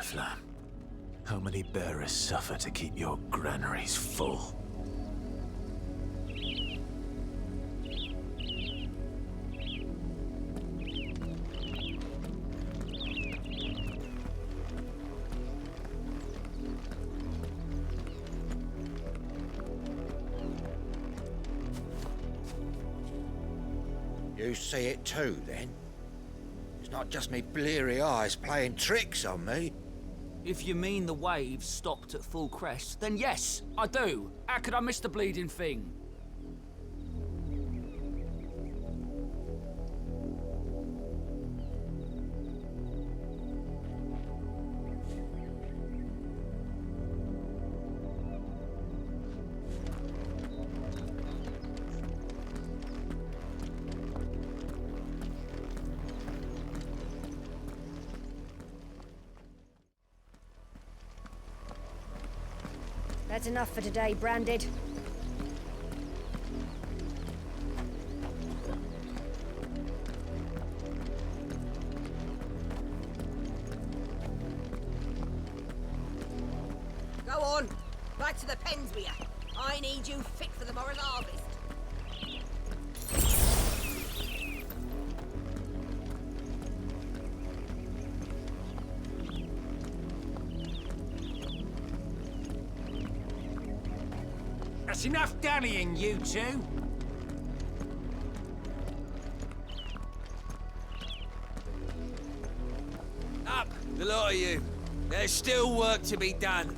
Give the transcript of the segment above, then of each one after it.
Oriflamme. How many bearers suffer to keep your granaries full? You see it too, then? It's not just me bleary eyes playing tricks on me. If you mean the waves stopped at full crest, then yes, I do. How could I miss the bleeding thing? That's enough for today, Branded. Go on, back to the pens with you. I need you fit for the morrow's harvest. That's enough dallying, you two. Up, the lot of you. There's still work to be done.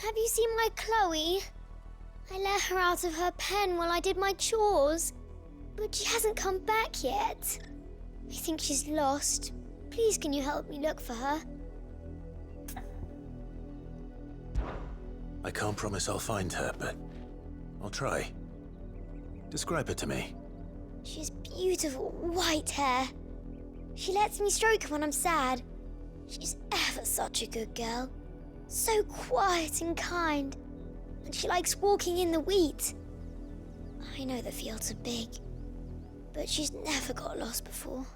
Have you seen my Chloe? I let her out of her pen while I did my chores, but she hasn't come back yet. I think she's lost. Please, can you help me look for her? I can't promise I'll find her, but I'll try. Describe her to me. She has beautiful white hair. She lets me stroke her when I'm sad. She's ever such a good girl. So quiet and kind. And she likes walking in the wheat. I know the fields are big, but she's never got lost before.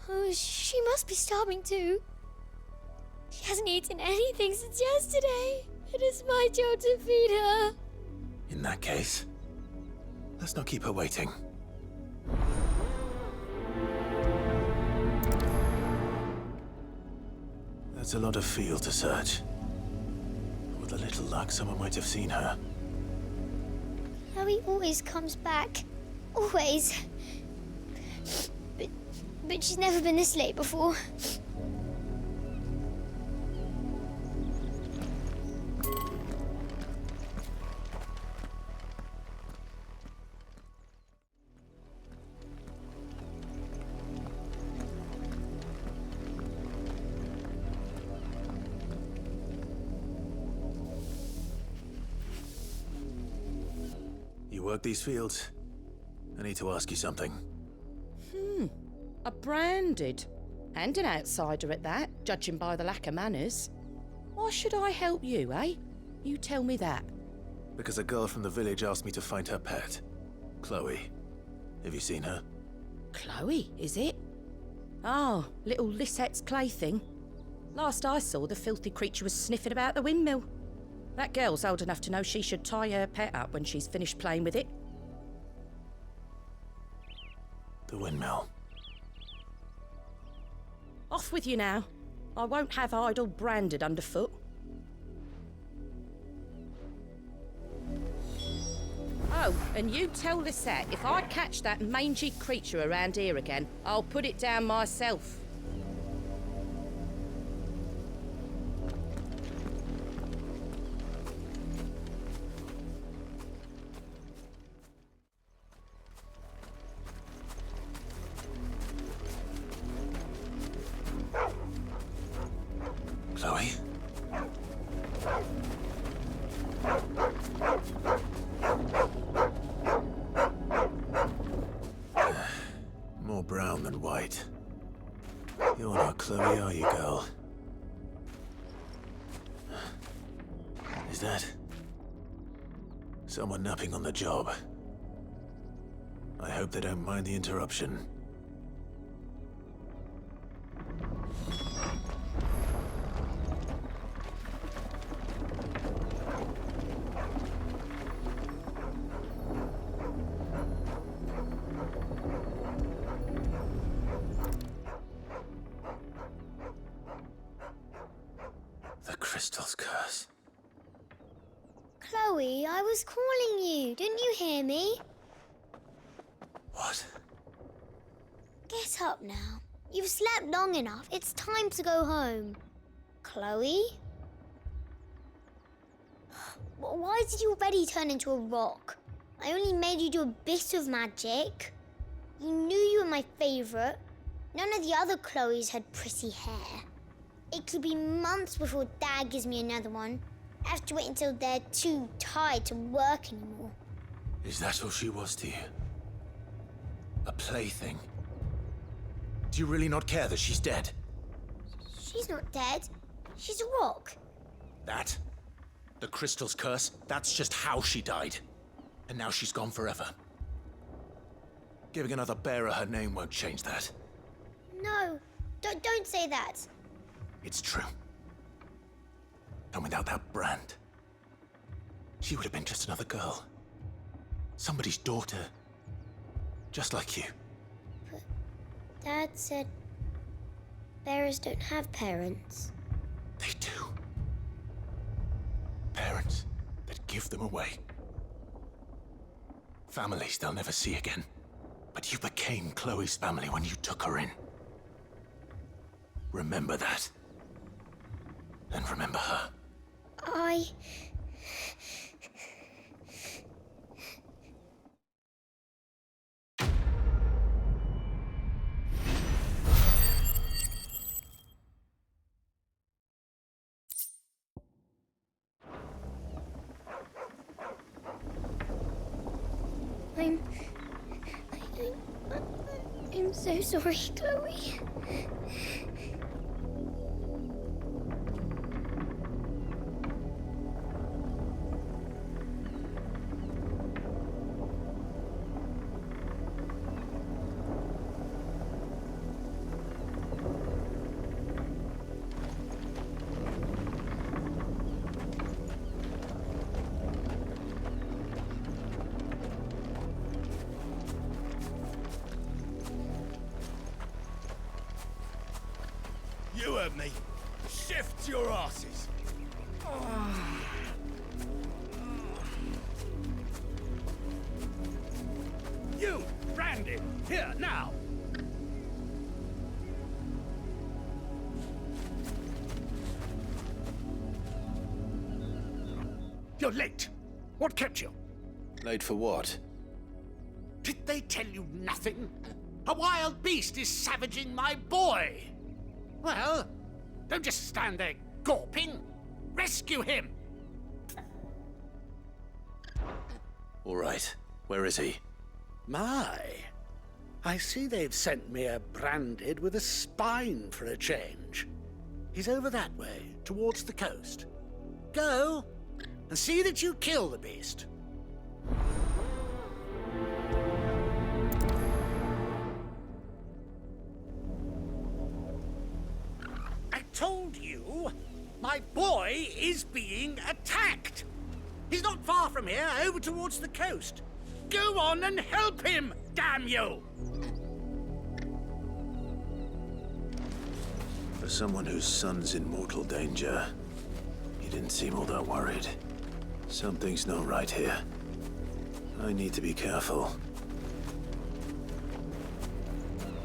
Oh, she must be starving too. She hasn't eaten anything since yesterday. It is my job to feed her. In that case, let's not keep her waiting. That's a lot of field to search. With a little luck, someone might have seen her. Chloe always comes back. Always. But she's never been this late before. You work these fields? I need to ask you something. A branded. And an outsider at that, judging by the lack of manners. Why should I help you, eh? You tell me that. Because a girl from the village asked me to find her pet, Chloe. Have you seen her? Chloe, is it? Oh, little Lisette's plaything. Last I saw, the filthy creature was sniffing about the windmill. That girl's old enough to know she should tie her pet up when she's finished playing with it. The windmill. Off with you now. I won't have idle branded underfoot. Oh, and you tell Lisette, if I catch that mangy creature around here again, I'll put it down myself. Chloe? More brown than white. You're not Chloe, are you, girl? Is that someone napping on the job? I hope they don't mind the interruption. The crystal's curse. Chloe, I was calling you. Didn't you hear me? What? Get up now. You've slept long enough. It's time to go home. Chloe? Why did you already turn into a rock? I only made you do a bit of magic. You knew you were my favourite. None of the other Chloes had pretty hair. It could be months before Dad gives me another one. I have to wait until they're too tired to work anymore. Is that all she was to you? A plaything? Do you really not care that she's dead? She's not dead. She's a rock. That? The crystal's curse? That's just how she died. And now she's gone forever. Giving another bearer her name won't change that. No, don't say that. It's true. And without that brand, she would have been just another girl. Somebody's daughter. Just like you. But Dad said bearers don't have parents. They do. Parents that give them away. Families they'll never see again. But you became Chloe's family when you took her in. Remember that. And remember her. I'm so sorry, Chloe. You heard me. Shift your asses. You, Grandee, here, now. You're late. What kept you? Late for what? Did they tell you nothing? A wild beast is savaging my boy. Well, don't just stand there gawping. Rescue him. All right. Where is he? My, I see they've sent me a branded with a spine for a change. He's over that way, towards the coast. Go, and see that you kill the beast. I told you, my boy is being attacked. He's not far from here, over towards the coast. Go on and help him, damn you! For someone whose son's in mortal danger, he didn't seem all that worried. Something's not right here. I need to be careful.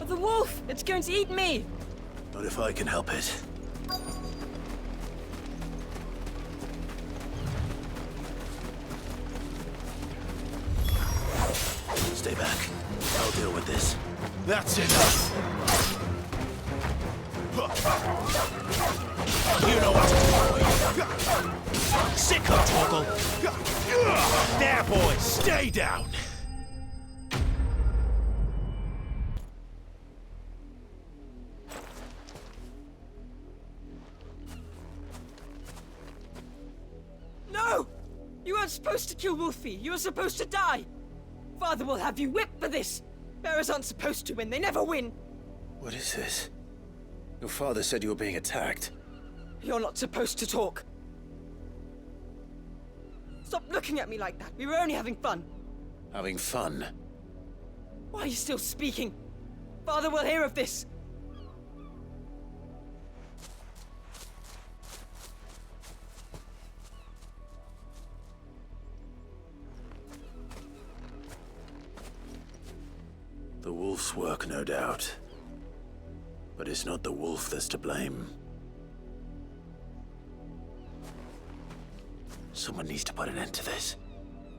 The wolf! It's going to eat me! Not if I can help it. Stay back. I'll deal with this. That's enough! You know what to do. Sick of Toggle. There, boys, stay down! supposed to kill Wolfie. You were supposed to die. Father will have you whipped for this. Bearers aren't supposed to win. They never win. What is this? Your father said you were being attacked. You're not supposed to talk. Stop looking at me like that. We were only having fun. Having fun? Why are you still speaking? Father will hear of this. The wolf's work, no doubt. But it's not the wolf that's to blame. Someone needs to put an end to this,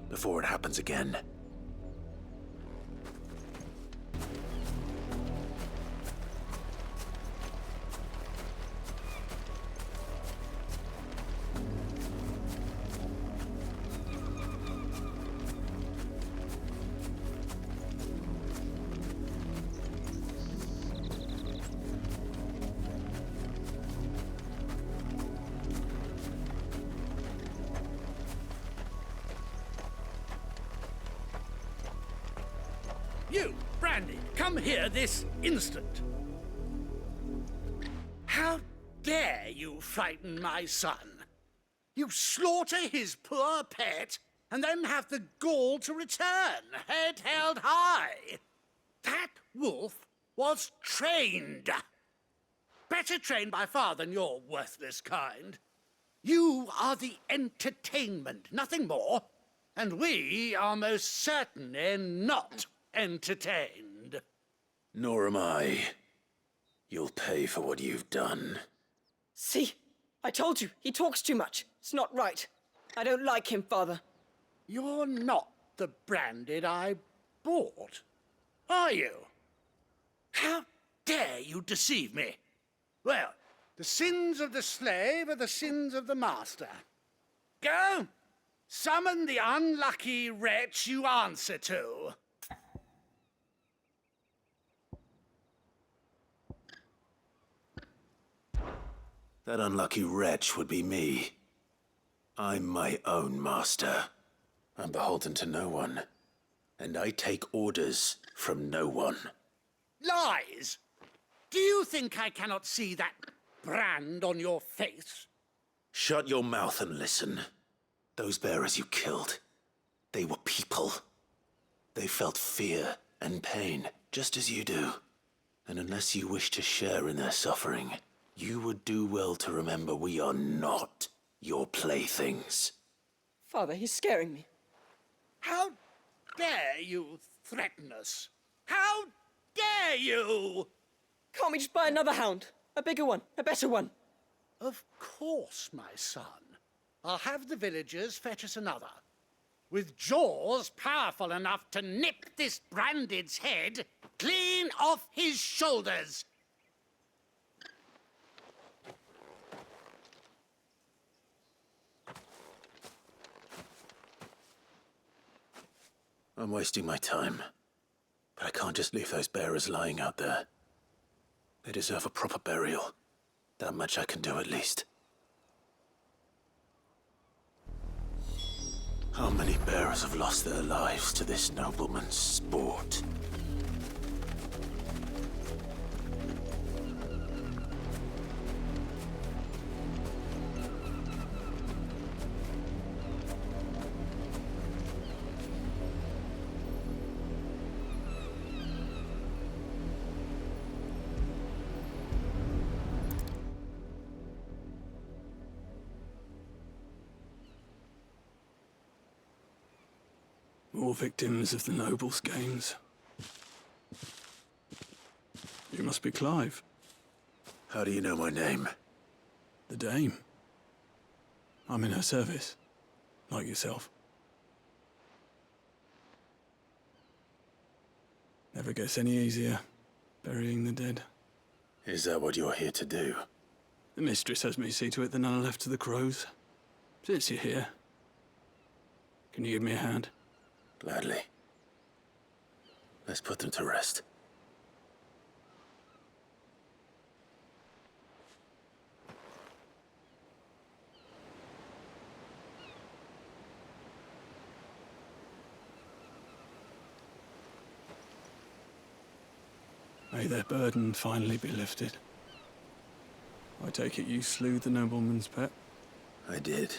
before it happens again. You, Grandee, come here this instant. How dare you frighten my son? You slaughter his poor pet, and then have the gall to return, head held high. That wolf was trained. Better trained by far than your worthless kind. You are the entertainment, nothing more. And we are most certainly not entertained. Nor am I. You'll pay for what you've done. See? I told you, he talks too much. It's not right. I don't like him, Father. You're not the Branded I bought, are you? How dare you deceive me? Well, the sins of the slave are the sins of the master. Go, summon the unlucky wretch you answer to. That unlucky wretch would be me. I'm my own master. I'm beholden to no one. And I take orders from no one. Lies! Do you think I cannot see that brand on your face? Shut your mouth and listen. Those bearers you killed, they were people. They felt fear and pain, just as you do. And unless you wish to share in their suffering, you would do well to remember we are not your playthings. Father, he's scaring me. How dare you threaten us? How dare you? Can't we just buy another hound? A bigger one, a better one. Of course, my son. I'll have the villagers fetch us another. With jaws powerful enough to nip this Branded's head clean off his shoulders. I'm wasting my time. But I can't just leave those bearers lying out there. They deserve a proper burial. That much I can do at least. How many bearers have lost their lives to this nobleman's sport? More victims of the nobles' games. You must be Clive. How do you know my name? The Dame. I'm in her service, like yourself. Never gets any easier, burying the dead. Is that what you're here to do? The mistress has me see to it that none are left to the crows. Since you're here, can you give me a hand? Gladly. Let's put them to rest. May their burden finally be lifted. I take it you slew the nobleman's pet? I did.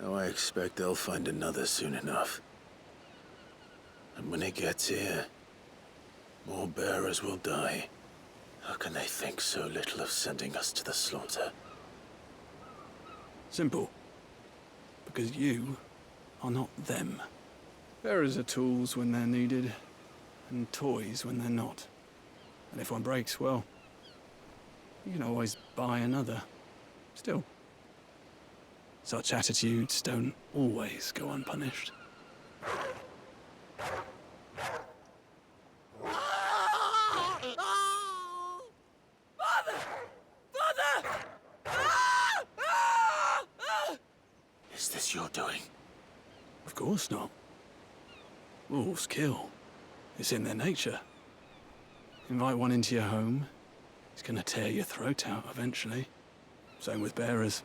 Now I expect they'll find another soon enough. And when it gets here, more bearers will die. How can they think so little of sending us to the slaughter? Simple. Because you are not them. Bearers are tools when they're needed, and toys when they're not. And if one breaks, well, you can always buy another. Still, such attitudes don't always go unpunished. Is this your doing? Of course not. Wolves kill. It's in their nature. Invite one into your home, he's gonna tear your throat out eventually. Same with bearers.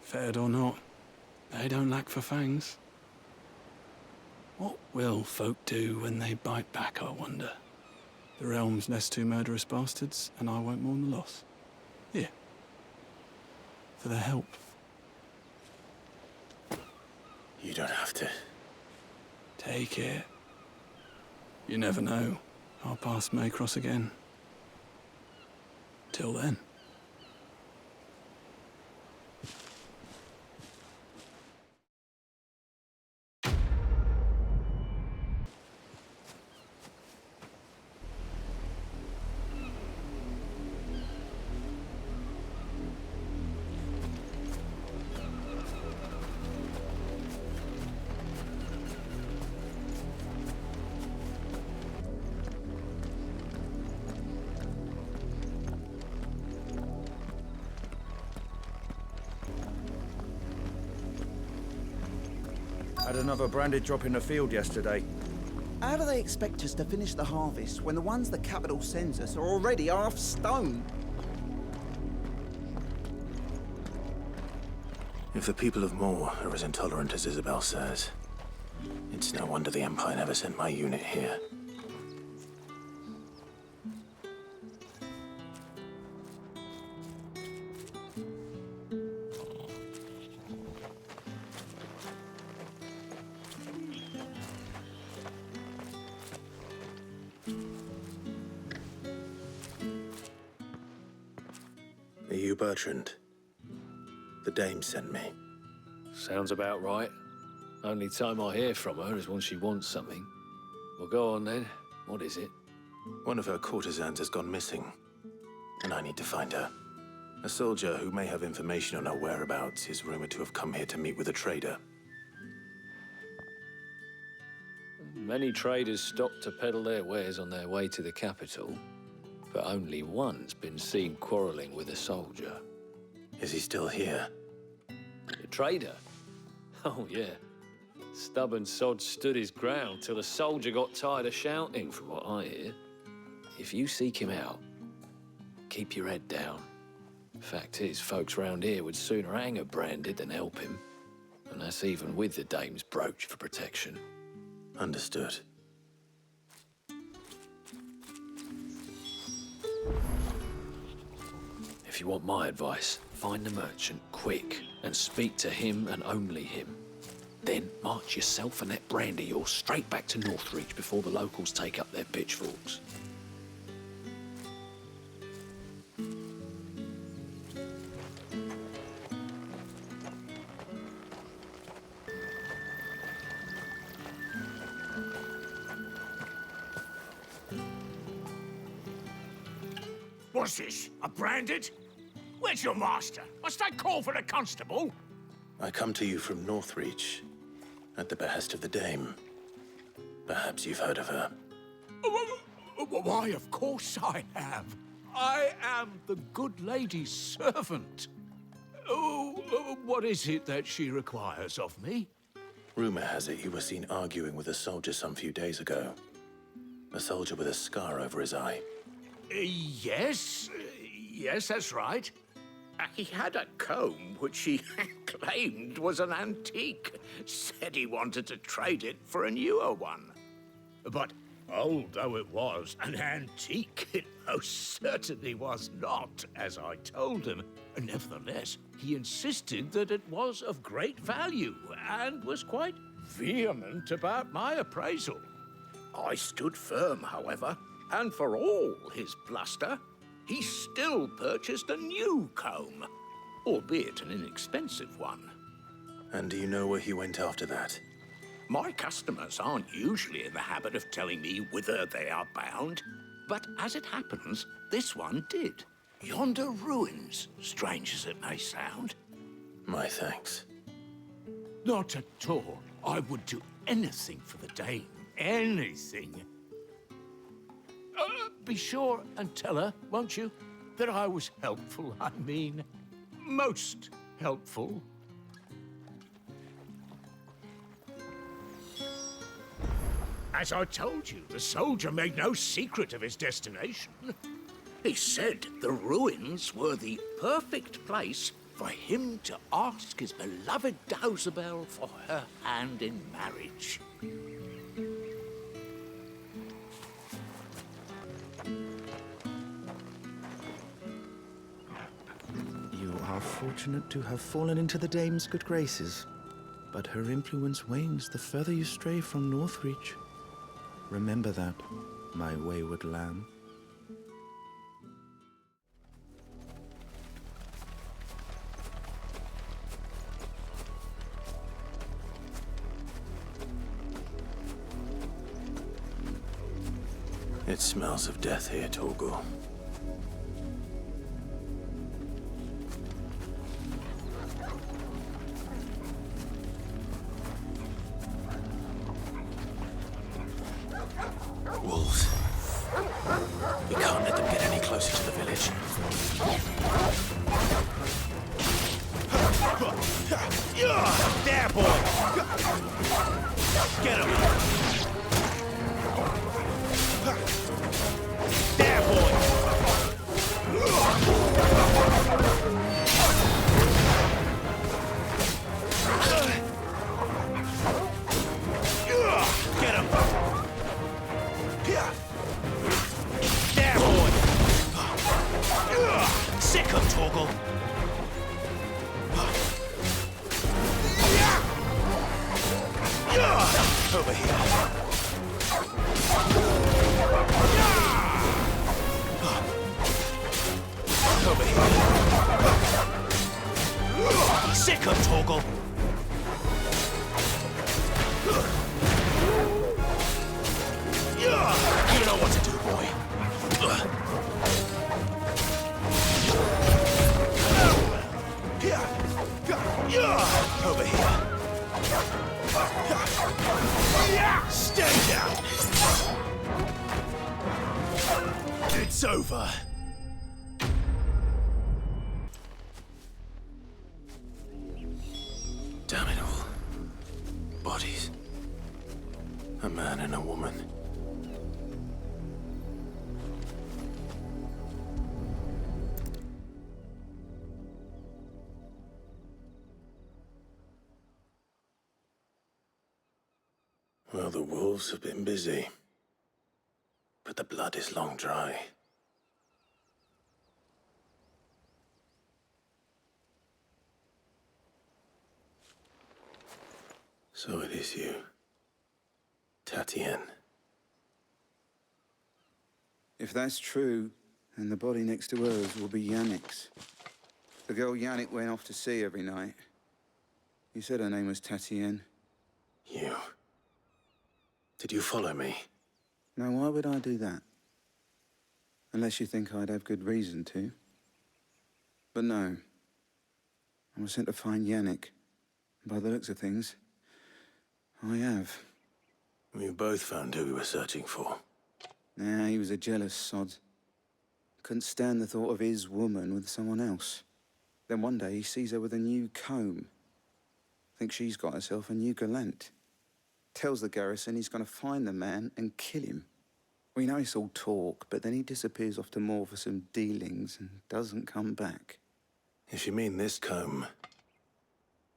Fed or not, they don't lack for fangs. What will folk do when they bite back, I wonder? The realm's nest two murderous bastards, and I won't mourn the loss. Here. For their help. You don't have to. Take it. You never know. Our paths may cross again. Till then. Had another branded drop in the field yesterday. How do they expect us to finish the harvest when the ones the capital sends us are already half stone? If the people of Moor are as intolerant as Isabel says, it's no wonder the Empire never sent my unit here. Are you Bertrand? The dame sent me. Sounds about right. Only time I hear from her is when she wants something. Well, go on then. What is it? One of her courtesans has gone missing, and I need to find her. A soldier who may have information on her whereabouts is rumored to have come here to meet with a trader. Many traders stop to peddle their wares on their way to the capital, but only one's been seen quarreling with a soldier. Is he still here? A trader? Oh, yeah. Stubborn sod stood his ground till the soldier got tired of shouting, from what I hear. If you seek him out, keep your head down. Fact is, folks round here would sooner hang a branded than help him. And that's even with the dame's brooch for protection. Understood. If you want my advice, find the merchant quick and speak to him and only him. Then march yourself and that brandy yours straight back to Northreach before the locals take up their pitchforks. What's this? A branded? Where's your master? Must I call for a constable? I come to you from Northreach, at the behest of the dame. Perhaps you've heard of her. Why, of course I have. I am the good lady's servant. Oh, what is it that she requires of me? Rumor has it you were seen arguing with a soldier some few days ago. A soldier with a scar over his eye. Yes, that's right. He had a comb which he claimed was an antique. Said he wanted to trade it for a newer one. But Old though it was, an antique it most certainly was not, as I told him. Nevertheless, he insisted that it was of great value, and was quite vehement about my appraisal. I stood firm, however, and for all his bluster, he still purchased a new comb, albeit an inexpensive one. And do you know where he went after that? My customers aren't usually in the habit of telling me whither they are bound, but as it happens, this one did. Yonder ruins, strange as it may sound. My thanks. Not at all. I would do anything for the dame. Anything. Be sure and tell her, won't you, that I was helpful. I mean, most helpful. As I told you, the soldier made no secret of his destination. He said the ruins were the perfect place for him to ask his beloved Dausabel for her hand in marriage. You are fortunate to have fallen into the dame's good graces, but her influence wanes the further you stray from Northreach. Remember that, my wayward lamb. It smells of death here, Torgal. Wolves. We can't let them get any closer to the village. There, boy! Get him! There, boy! Get him! There, boy! Sick of Torgal! Over here. Over here. Sick of Torgal! You know what to do, boy. Over here. Stay down. It's over. Damn it all. Bodies. A man and a woman. Well, the wolves have been busy, but the blood is long dry. So it is you, Tatienne. If that's true, then the body next to hers will be Yannick's. The girl Yannick went off to see every night. You said her name was Tatienne. You. Did you follow me? Now, why would I do that? Unless you think I'd have good reason to. But no. I was sent to find Yannick. By the looks of things, I have. We both found who we were searching for. Nah, he was a jealous sod. Couldn't stand the thought of his woman with someone else. Then one day he sees her with a new comb. Thinks she's got herself a new gallant. Tells the garrison he's going to find the man and kill him. We know it's all talk, but then he disappears off to Moor for some dealings and doesn't come back. If you mean this comb,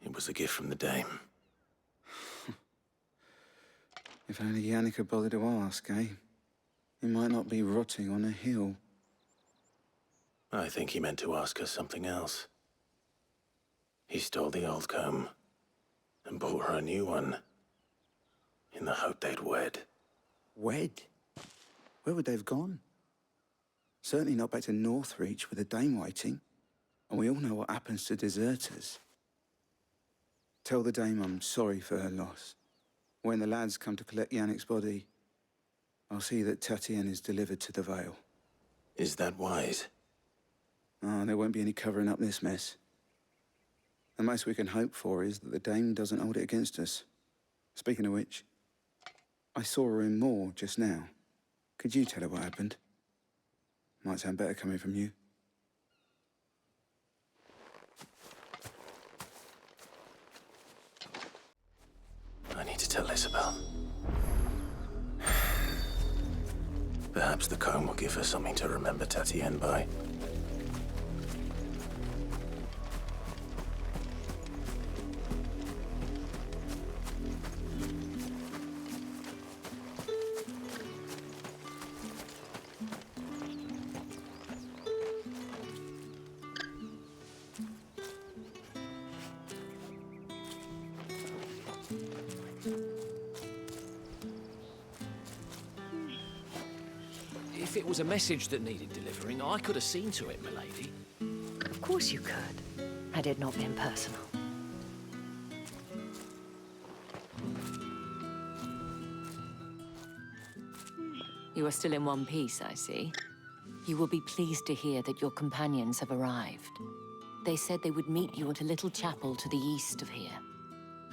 it was a gift from the dame. If only Yannick had bothered to ask, eh? He might not be rotting on a hill. I think he meant to ask her something else. He stole the old comb and bought her a new one in the hope they'd wed. Wed? Where would they have gone? Certainly not back to Northreach with a dame waiting. And we all know what happens to deserters. Tell the dame I'm sorry for her loss. When the lads come to collect Yannick's body, I'll see that Tatienne is delivered to the Vale. Is that wise? Oh, there won't be any covering up this mess. The most we can hope for is that the dame doesn't hold it against us. Speaking of which, I saw her in Moor just now. Could you tell her what happened? Might sound better coming from you. I need to tell Isabel. Perhaps the comb will give her something to remember Tatienne by. If it was a message that needed delivering, I could have seen to it, milady. Of course you could, had it not been personal. You are still in one piece, I see. You will be pleased to hear that your companions have arrived. They said they would meet you at a little chapel to the east of here.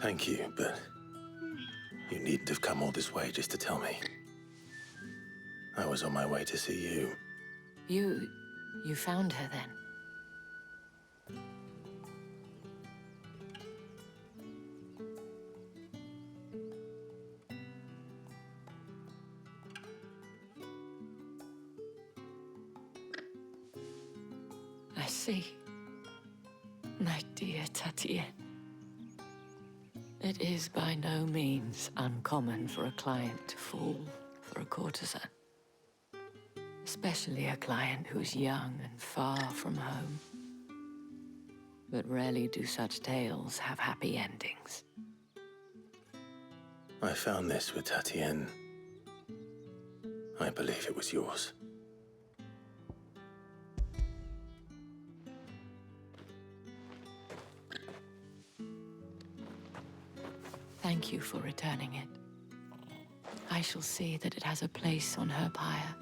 Thank you, but you needn't have come all this way just to tell me. I was on my way to see you. You found her then? I see. My dear Tatienne. It is by no means uncommon for a client to fall for a courtesan. Especially a client who's young and far from home. But rarely do such tales have happy endings. I found this with Tatienne. I believe it was yours. Thank you for returning it. I shall see that it has a place on her pyre.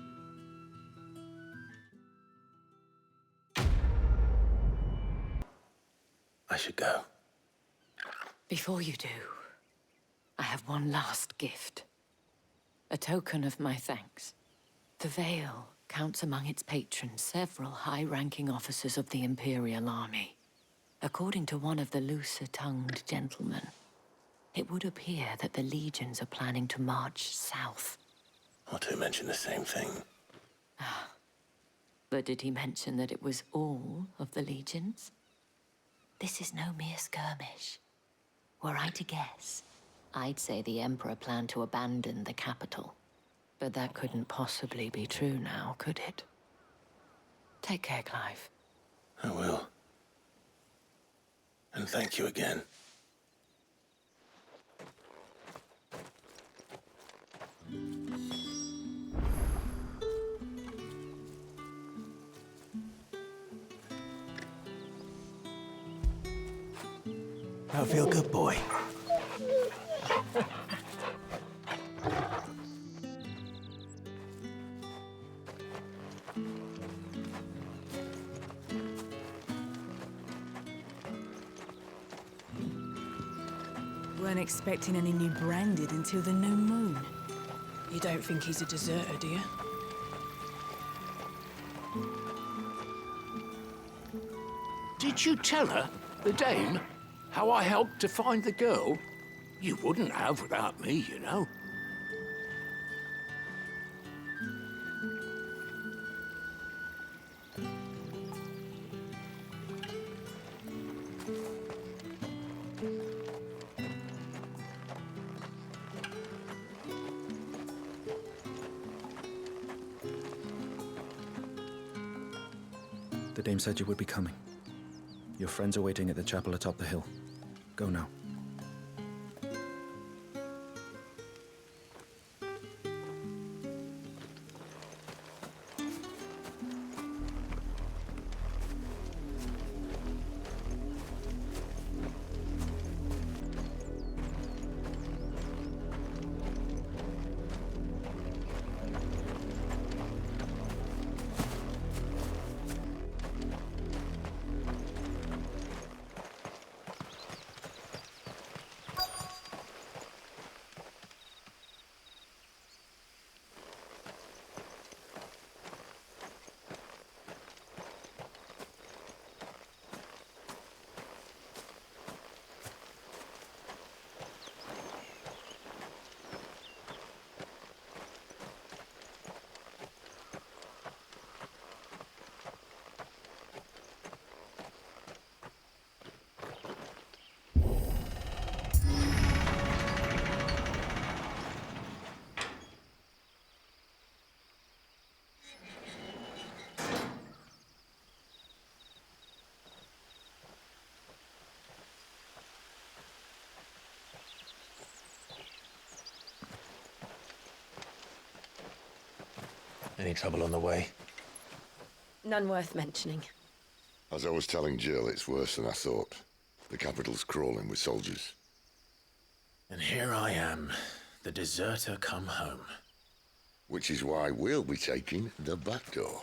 I should go. Before you do, I have one last gift. A token of my thanks. The Vale counts among its patrons several high-ranking officers of the Imperial Army. According to one of the looser-tongued gentlemen, it would appear that the legions are planning to march south. Or to mention the same thing. But did he mention that it was all of the legions? This is no mere skirmish. Were I to guess, I'd say the Emperor planned to abandon the capital. But that couldn't possibly be true now, could it? Take care, Clive. I will. And thank you again. I feel good, boy. Weren't expecting any new branded until the new moon. You don't think he's a deserter, do you? Did you tell her, the dame, how I helped to find the girl? You wouldn't have without me, you know. The dame said you would be coming. Your friends are waiting at the chapel atop the hill. Go now. Any trouble on the way? None worth mentioning. As I was telling Jill, it's worse than I thought. The capital's crawling with soldiers. And here I am, the deserter come home. Which is why we'll be taking the back door.